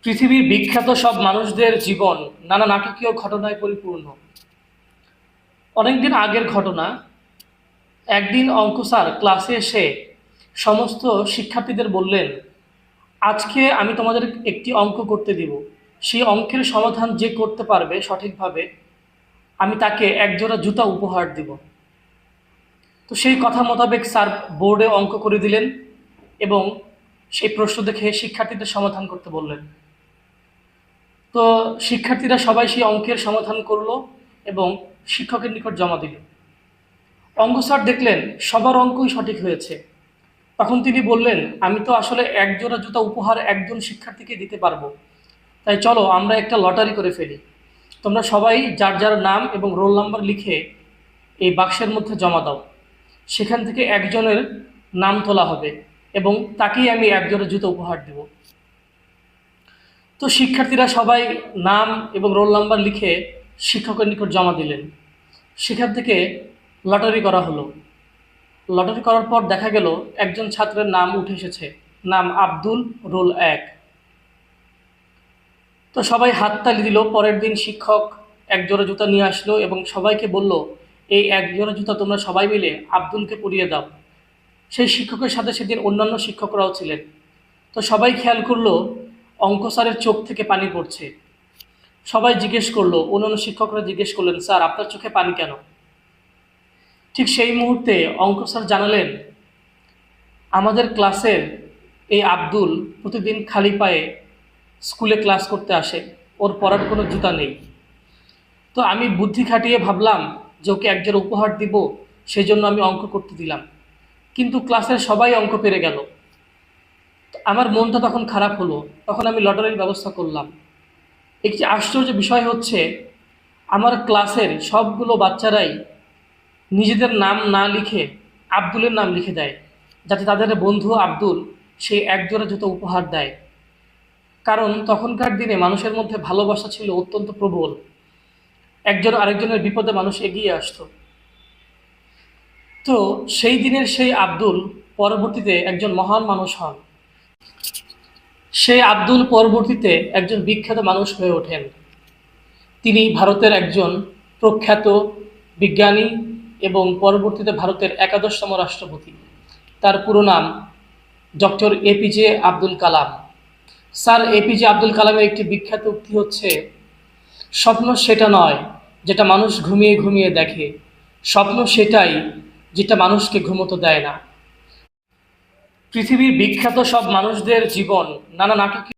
পৃথিবীর বিখ্যাত সব মানুষদের জীবন নানা নাটকীয় ঘটনায় পরিপূর্ণ। অনেকদিন আগের ঘটনা। একদিন অঙ্ক স্যার ক্লাসে এসে সমস্ত শিক্ষার্থীদের বললেন, আজকে আমি তোমাদের একটি অঙ্ক করতে দিব। সেই অঙ্কের সমাধান যে করতে পারবে সঠিকভাবে, আমি তাকে একজোড়া জুতা উপহার দিব। তো সেই কথা মোতাবেক স্যার বোর্ডে অঙ্ক করে দিলেন এবং সেই প্রশ্ন দেখে শিক্ষার্থীদের সমাধান করতে বললেন। তো শিক্ষার্থীরা সবাই সেই অঙ্কের সমাধান করলো এবং শিক্ষকের নিকট জমা দিল। অঙ্ক স্যার দেখলেন সবার অঙ্কই সঠিক হয়েছে। তখন তিনি বললেন, আমি তো আসলে এক জোড়া জুতা উপহার একজন শিক্ষার্থীকে দিতে পারবো, তাই চলো আমরা একটা লটারি করে ফেলি। তোমরা সবাই যার যার নাম এবং রোল নাম্বার লিখে এই বাক্সের মধ্যে জমা দাও। সেখান থেকে একজনের নাম তোলা হবে এবং তাকেই আমি এক জোড়া জুতা উপহার দেব। তো শিক্ষার্থীরা সবাই নাম এবং রোল নাম্বার লিখে শিক্ষকের নিকট জমা দিলেন। সেখান থেকে লটারি করা হলো। লটারি করার পর দেখা গেল একজন ছাত্রের নাম উঠে এসেছে, নাম আব্দুল, রোল 1। তো সবাই হাততালি দিল। পরের দিন শিক্ষক এক জোড়া জুতা নিয়ে আসলো এবং সবাইকে বলল, এই এক জোড়া জুতা তোমরা সবাই মিলে আব্দুলকে পরিয়ে দাও। সেই শিক্ষকের সাথে সেদিন অন্যান্য শিক্ষকরাও ছিলেন। তো সবাই খেয়াল করলো অঙ্ক স্যারের চোখ থেকে পানি পড়ছে। সবাই জিজ্ঞেস করলো, অন্যান্য শিক্ষকরা জিজ্ঞেস করলেন, স্যার আপনার চোখে পানি কেন? ঠিক সেই মুহূর্তে অঙ্ক স্যার জানালেন, আমাদের ক্লাসের এই আব্দুল প্রতিদিন খালি পায়ে স্কুলে ক্লাস করতে আসে, ওর পরার কোনো জুতা নেই। তো আমি বুদ্ধি খাটিয়ে ভাবলাম যে ওকে একজোড়া উপহার দিব, সেই জন্য আমি অঙ্ক করতে দিলাম। কিন্তু ক্লাসের সবাই অঙ্ক পেরে গেল। আমার মনটা তখন খারাপ হলো। তখন আমি লটারির ব্যবস্থা করলাম। একটি আশ্চর্য বিষয় হচ্ছে, আমার ক্লাসের সবগুলো বাচ্চারাই নিজেদের নাম না লিখে আব্দুলের নাম লিখে দেয়, যাতে তাদের বন্ধু আব্দুল সেই একজোড়া জুতো উপহার দেয়। কারণ তখনকার দিনে মানুষের মধ্যে ভালোবাসা ছিল অত্যন্ত প্রবল। একজন আরেকজনের বিপদে মানুষ এগিয়ে আসতো। তো সেই দিনের সেই আব্দুল পরবর্তীতে একজন মহান মানুষ হন। সেই আব্দুল পরবর্তীতে একজন বিখ্যাত মানুষ হয়ে ওঠেন। তিনি ভারতের একজন প্রখ্যাত বিজ্ঞানী এবং পরবর্তীতে ভারতের 11তম রাষ্ট্রপতি। তার পুরো নাম doctor APJ Abdul Kalam. Sir APJ Abdul কালামের একটি বিখ্যাত উক্তি হচ্ছে, স্বপ্ন সেটা নয় যেটা মানুষ ঘুমিয়ে ঘুমিয়ে দেখে, স্বপ্ন সেটাই যেটা মানুষকে ঘুমোতে দেয় না। পৃথিবীর বিখ্যাত সব মানুষদের জীবন নানা নাটকীয়